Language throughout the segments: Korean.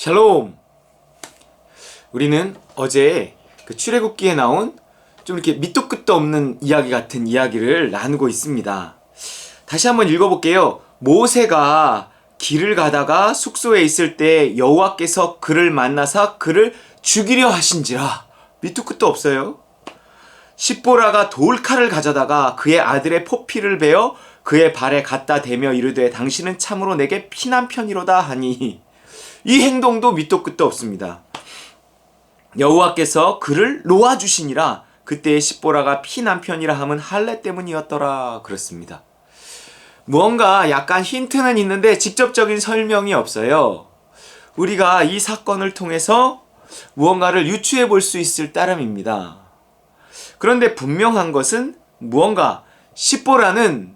샬롬! 우리는 어제 그 출애굽기에 나온 좀 이렇게 밑도 끝도 없는 이야기 같은 이야기를 나누고 있습니다. 다시 한번 읽어볼게요. 모세가 길을 가다가 숙소에 있을 때 여호와께서 그를 만나사 그를 죽이려 하신지라. 밑도 끝도 없어요. 십보라가 돌칼을 가져다가 그의 아들의 포피를 베어 그의 발에 갖다 대며 이르되 당신은 참으로 내게 피난편이로다 하니, 이 행동도 밑도 끝도 없습니다. 여호와께서 그를 놓아주시니라. 그때의 십보라가 피난편이라 함은 할례 때문이었더라. 그렇습니다. 무언가 약간 힌트는 있는데 직접적인 설명이 없어요. 우리가 이 사건을 통해서 무언가를 유추해 볼 수 있을 따름입니다. 그런데 분명한 것은 무언가 십보라는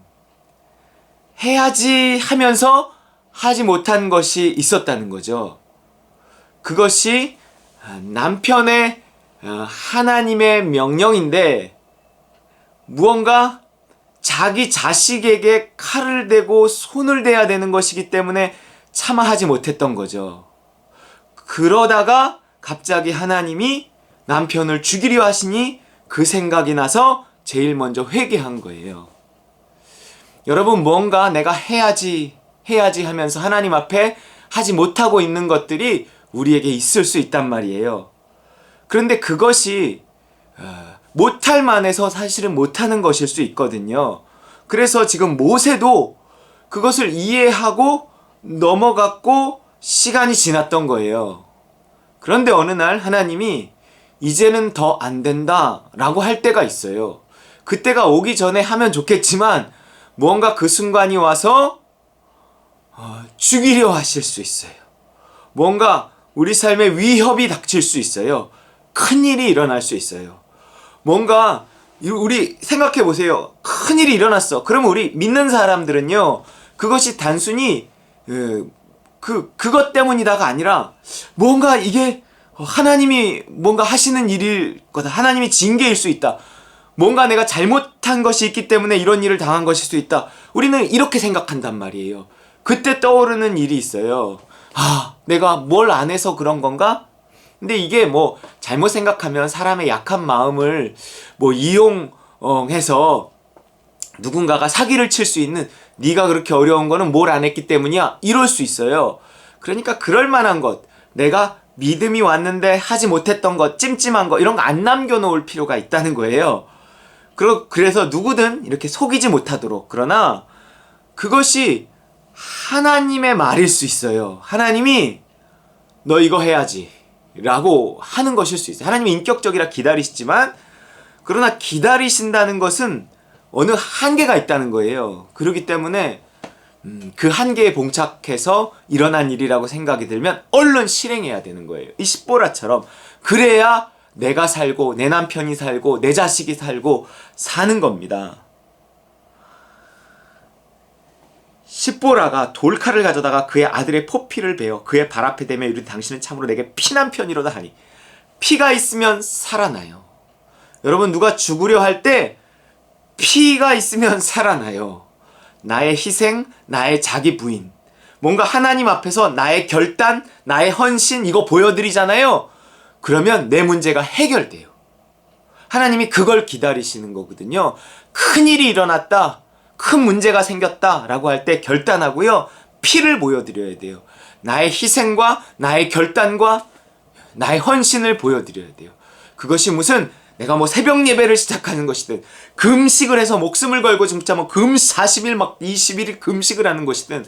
해야지 하면서 하지 못한 것이 있었다는 거죠. 그것이 남편의 하나님의 명령인데 무언가 자기 자식에게 칼을 대고 손을 대야 되는 것이기 때문에 차마 하지 못했던 거죠. 그러다가 갑자기 하나님이 남편을 죽이려 하시니 그 생각이 나서 제일 먼저 회개한 거예요. 여러분, 뭔가 내가 해야지 하면서 하나님 앞에 하지 못하고 있는 것들이 우리에게 있을 수 있단 말이에요. 그런데 그것이 못할 만해서 사실은 못하는 것일 수 있거든요. 그래서 지금 모세도 그것을 이해하고 넘어갔고 시간이 지났던 거예요. 그런데 어느 날 하나님이 이제는 더 안 된다 라고 할 때가 있어요. 그때가 오기 전에 하면 좋겠지만 무언가 그 순간이 와서 죽이려 하실 수 있어요. 뭔가 우리 삶에 위협이 닥칠 수 있어요. 큰일이 일어날 수 있어요. 뭔가 우리 생각해 보세요. 큰일이 일어났어. 그러면 우리 믿는 사람들은요, 그것이 단순히 그것 때문이다가 아니라 뭔가 이게 하나님이 뭔가 하시는 일일 거다. 하나님이 징계일 수 있다. 뭔가 내가 잘못한 것이 있기 때문에 이런 일을 당한 것일 수 있다. 우리는 이렇게 생각한단 말이에요. 그때 떠오르는 일이 있어요. 내가 뭘 안 해서 그런 건가? 근데 이게 뭐 잘못 생각하면 사람의 약한 마음을 뭐 이용해서 누군가가 사기를 칠 수 있는, 네가 그렇게 어려운 거는 뭘 안 했기 때문이야, 이럴 수 있어요. 그러니까 그럴 만한 것, 내가 믿음이 왔는데 하지 못했던 것, 찜찜한 거, 이런 거 안 남겨놓을 필요가 있다는 거예요. 그래서 누구든 이렇게 속이지 못하도록. 그러나 그것이 하나님의 말일 수 있어요. 하나님이 너 이거 해야지 라고 하는 것일 수 있어요. 하나님이 인격적이라 기다리시지만, 그러나 기다리신다는 것은 어느 한계가 있다는 거예요. 그렇기 때문에 그 한계에 봉착해서 일어난 일이라고 생각이 들면 얼른 실행해야 되는 거예요. 이 십보라처럼. 그래야 내가 살고 내 남편이 살고 내 자식이 살고 사는 겁니다. 십보라가 돌칼을 가져다가 그의 아들의 포피를 베어 그의 발 앞에 대며 이르되 당신은 참으로 내게 피난편이로다 하니, 피가 있으면 살아나요. 여러분, 누가 죽으려 할 때 피가 있으면 살아나요. 나의 희생, 나의 자기 부인, 뭔가 하나님 앞에서 나의 결단, 나의 헌신, 이거 보여드리잖아요. 그러면 내 문제가 해결돼요. 하나님이 그걸 기다리시는 거거든요. 큰일이 일어났다, 큰 문제가 생겼다 라고 할 때 결단하고요, 피를 보여드려야 돼요. 나의 희생과 나의 결단과 나의 헌신을 보여드려야 돼요. 그것이 무슨 내가 뭐 새벽 예배를 시작하는 것이든, 금식을 해서 목숨을 걸고 진짜 뭐 40일 막 21일 금식을 하는 것이든,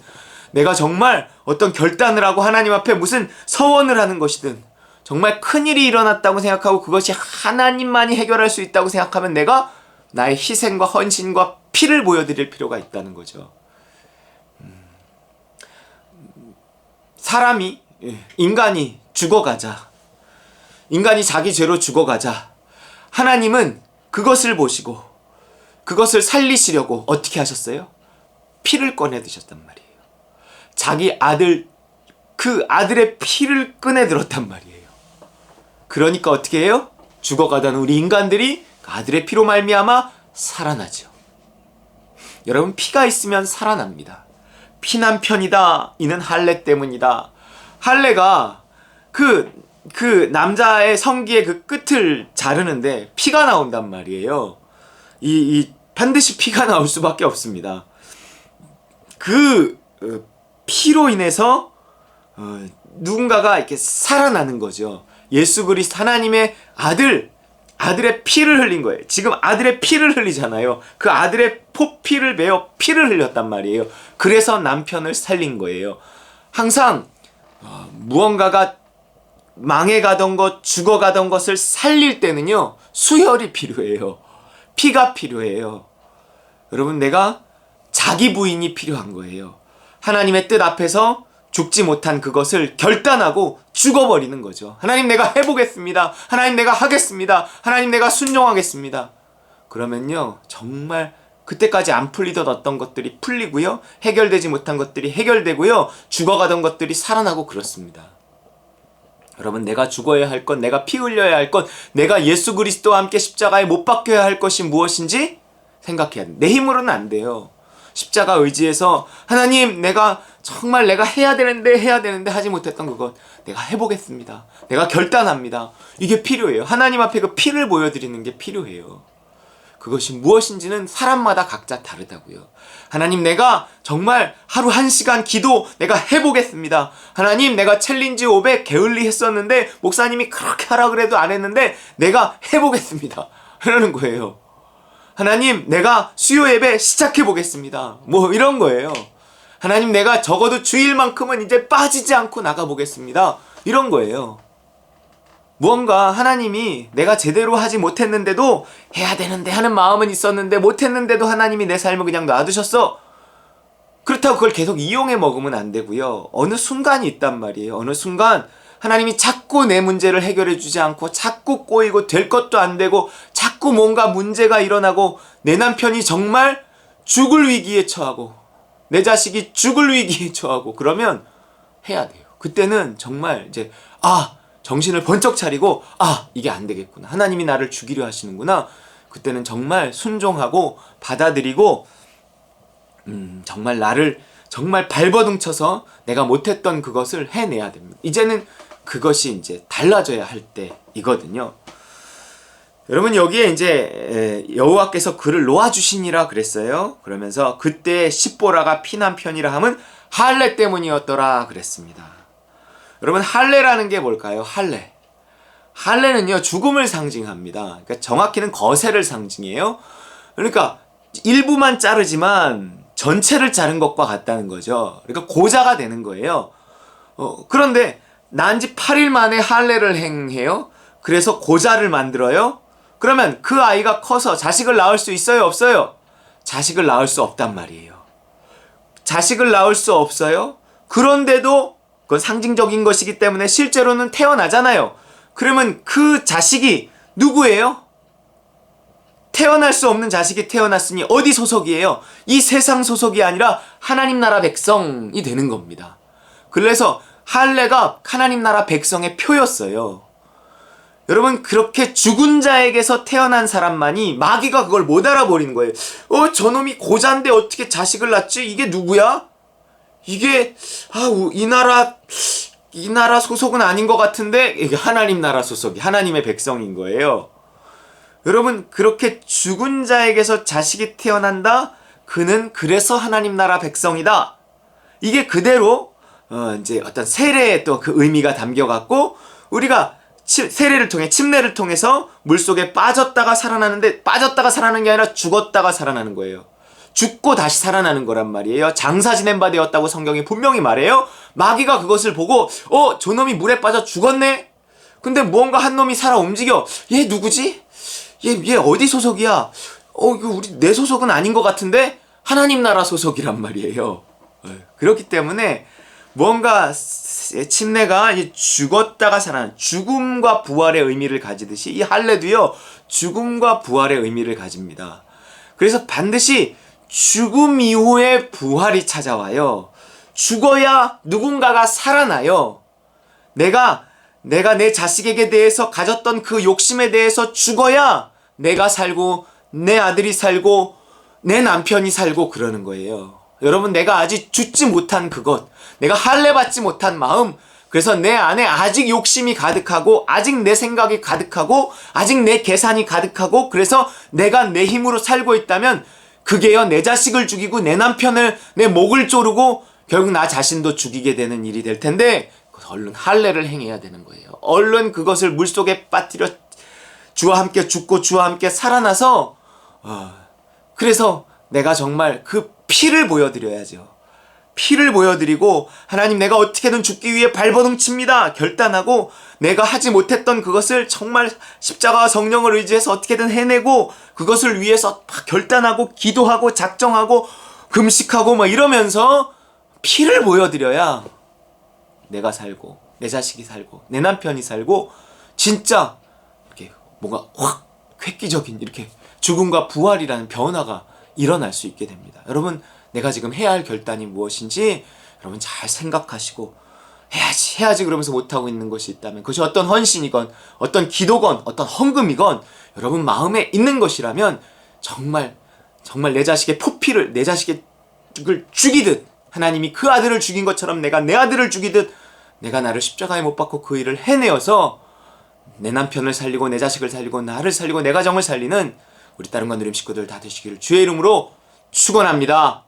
내가 정말 어떤 결단을 하고 하나님 앞에 무슨 서원을 하는 것이든, 정말 큰일이 일어났다고 생각하고 그것이 하나님만이 해결할 수 있다고 생각하면 내가 나의 희생과 헌신과 피를 보여드릴 필요가 있다는 거죠. 인간이 죽어가자, 인간이 자기 죄로 죽어가자, 하나님은 그것을 보시고 그것을 살리시려고 어떻게 하셨어요? 피를 꺼내 드셨단 말이에요. 자기 아들, 그 아들의 피를 꺼내 들었단 말이에요. 그러니까 어떻게 해요? 죽어가던 우리 인간들이 아들의 피로 말미암아 살아나죠. 여러분, 피가 있으면 살아납니다. 피난편이다, 이는 할례 때문이다. 할례가 그 남자의 성기의 그 끝을 자르는데 피가 나온단 말이에요. 반드시 피가 나올 수밖에 없습니다. 그 피로 인해서 누군가가 이렇게 살아나는 거죠. 예수 그리스도 하나님의 아들의 피를 흘린 거예요. 지금 아들의 피를 흘리잖아요. 그 아들의 포피를 베어 피를 흘렸단 말이에요. 그래서 남편을 살린 거예요. 항상 무언가가 망해가던 것, 죽어가던 것을 살릴 때는요, 수혈이 필요해요. 피가 필요해요. 여러분, 내가 자기 부인이 필요한 거예요. 하나님의 뜻 앞에서 죽지 못한 그것을 결단하고 죽어버리는 거죠. 하나님, 내가 해보겠습니다. 하나님, 내가 하겠습니다. 하나님, 내가 순종하겠습니다. 그러면요, 정말 그때까지 안 풀리던 어떤 것들이 풀리고요, 해결되지 못한 것들이 해결되고요, 죽어가던 것들이 살아나고 그렇습니다. 여러분, 내가 죽어야 할 것, 내가 피 흘려야 할 것, 내가 예수 그리스도와 함께 십자가에 못 박혀야 할 것이 무엇인지 생각해야 돼. 내 힘으로는 안 돼요. 십자가 의지해서 하나님, 정말 내가 해야 되는데 하지 못했던 그것 내가 해보겠습니다. 내가 결단합니다. 이게 필요해요. 하나님 앞에 그 피를 보여드리는 게 필요해요. 그것이 무엇인지는 사람마다 각자 다르다고요. 하나님, 내가 정말 하루 1시간 기도 내가 해보겠습니다. 하나님, 내가 챌린지 500 게을리 했었는데 목사님이 그렇게 하라 그래도 안 했는데 내가 해보겠습니다. 이러는 거예요. 하나님, 내가 수요 예배 시작해보겠습니다. 뭐 이런 거예요. 하나님, 내가 적어도 주일만큼은 이제 빠지지 않고 나가보겠습니다. 이런 거예요. 무언가 하나님이 내가 제대로 하지 못했는데도 해야 되는데 하는 마음은 있었는데 못했는데도 하나님이 내 삶을 그냥 놔두셨어. 그렇다고 그걸 계속 이용해 먹으면 안 되고요. 어느 순간이 있단 말이에요. 어느 순간 하나님이 자꾸 내 문제를 해결해 주지 않고 자꾸 꼬이고 될 것도 안 되고 자꾸 뭔가 문제가 일어나고 내 남편이 정말 죽을 위기에 처하고 내 자식이 죽을 위기에 처하고 그러면 해야 돼요. 그때는 정말 이제 정신을 번쩍 차리고 이게 안 되겠구나. 하나님이 나를 죽이려 하시는구나. 그때는 정말 순종하고 받아들이고 정말 나를 정말 발버둥 쳐서 내가 못했던 그것을 해내야 됩니다. 이제는 그것이 이제 달라져야 할 때이거든요. 여러분, 여기에 이제 여호와께서 그를 놓아주시니라 그랬어요. 그러면서 그때 십보라가 피난 편이라 함은 할례 때문이었더라 그랬습니다. 여러분, 할례라는 게 뭘까요? 할례는요, 죽음을 상징합니다. 그러니까 정확히는 거세를 상징해요. 그러니까 일부만 자르지만 전체를 자른 것과 같다는 거죠. 그러니까 고자가 되는 거예요. 그런데 난 지 8일 만에 할례를 행해요. 그래서 고자를 만들어요. 그러면 그 아이가 커서 자식을 낳을 수 있어요? 없어요? 자식을 낳을 수 없단 말이에요. 자식을 낳을 수 없어요? 그런데도 그건 상징적인 것이기 때문에 실제로는 태어나잖아요. 그러면 그 자식이 누구예요? 태어날 수 없는 자식이 태어났으니 어디 소속이에요? 이 세상 소속이 아니라 하나님 나라 백성이 되는 겁니다. 그래서 할례가 하나님 나라 백성의 표였어요. 여러분, 그렇게 죽은 자에게서 태어난 사람만이 마귀가 그걸 못 알아버리는 거예요. 저놈이 고자인데 어떻게 자식을 낳지? 이게 누구야? 이게 이 나라 소속은 아닌 것 같은데 이게 하나님 나라 소속이 하나님의 백성인 거예요. 여러분, 그렇게 죽은 자에게서 자식이 태어난다. 그는 그래서 하나님 나라 백성이다. 이게 그대로 이제 어떤 세례의 또 그 의미가 담겨갖고 우리가 세례를 통해 침례를 통해서 물속에 빠졌다가 살아나는데 빠졌다가 살아나는 게 아니라 죽었다가 살아나는 거예요. 죽고 다시 살아나는 거란 말이에요. 장사 지낸 바 되었다고 성경이 분명히 말해요. 마귀가 그것을 보고 저놈이 물에 빠져 죽었네? 근데 무언가 한 놈이 살아 움직여. 얘 누구지? 얘 어디 소속이야? 이거 내 소속은 아닌 것 같은데? 하나님 나라 소속이란 말이에요. 그렇기 때문에 뭔가 침례가 죽었다가 살아나는 죽음과 부활의 의미를 가지듯이 이 할례도요, 죽음과 부활의 의미를 가집니다. 그래서 반드시 죽음 이후에 부활이 찾아와요. 죽어야 누군가가 살아나요. 내가 내 자식에게 대해서 가졌던 그 욕심에 대해서 죽어야 내가 살고 내 아들이 살고 내 남편이 살고 그러는 거예요. 여러분, 내가 아직 죽지 못한 그것, 내가 할례 받지 못한 마음, 그래서 내 안에 아직 욕심이 가득하고 아직 내 생각이 가득하고 아직 내 계산이 가득하고 그래서 내가 내 힘으로 살고 있다면 그게요 내 자식을 죽이고 내 남편을 내 목을 조르고 결국 나 자신도 죽이게 되는 일이 될 텐데 얼른 할례를 행해야 되는 거예요. 얼른 그것을 물속에 빠뜨려 주와 함께 죽고 주와 함께 살아나서 그래서 내가 정말 그 피를 보여드려야죠. 피를 보여드리고 하나님 내가 어떻게든 죽기 위해 발버둥 칩니다 결단하고 내가 하지 못했던 그것을 정말 십자가와 성령을 의지해서 어떻게든 해내고 그것을 위해서 막 결단하고 기도하고 작정하고 금식하고 막 이러면서 피를 보여드려야 내가 살고 내 자식이 살고 내 남편이 살고 진짜 이렇게 뭔가 확 획기적인 이렇게 죽음과 부활이라는 변화가 일어날 수 있게 됩니다. 여러분 내가 지금 해야 할 결단이 무엇인지 여러분 잘 생각하시고 해야지 그러면서 못하고 있는 것이 있다면 그것이 어떤 헌신이건 어떤 기도건 어떤 헌금이건 여러분 마음에 있는 것이라면 정말 내 자식의 포피를 내 자식을 죽이듯 하나님이 그 아들을 죽인 것처럼 내가 내 아들을 죽이듯 내가 나를 십자가에 못 박고 그 일을 해내어서 내 남편을 살리고 내 자식을 살리고 나를 살리고 내 가정을 살리는 우리 따름과 누림 식구들 다 되시기를 주의 이름으로 축원합니다.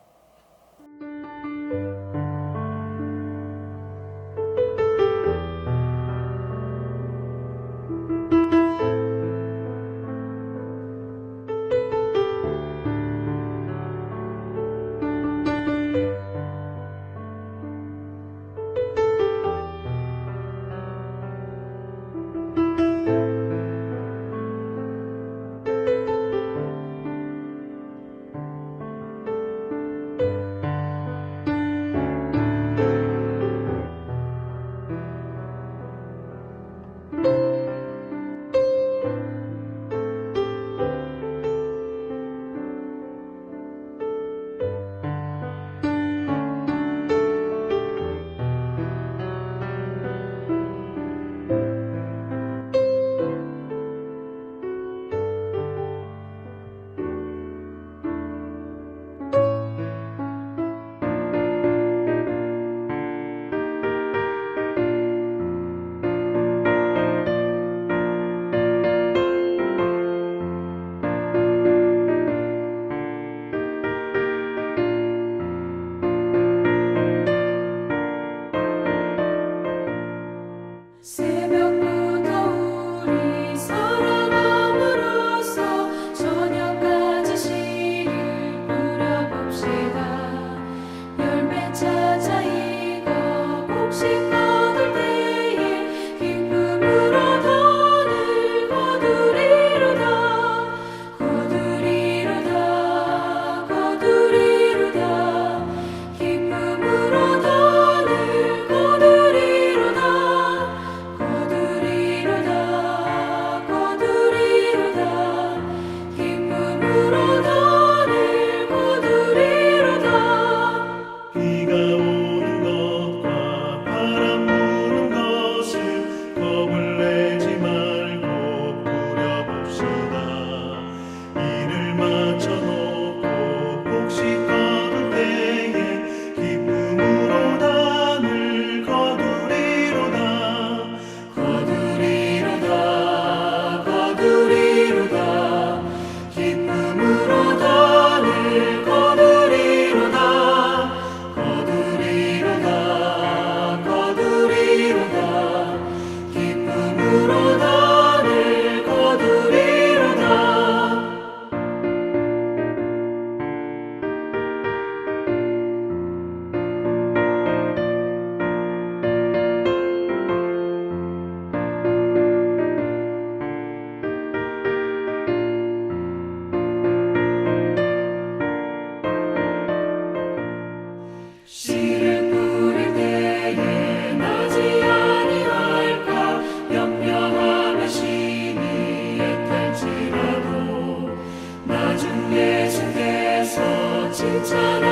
나중 예수께서 칭찬하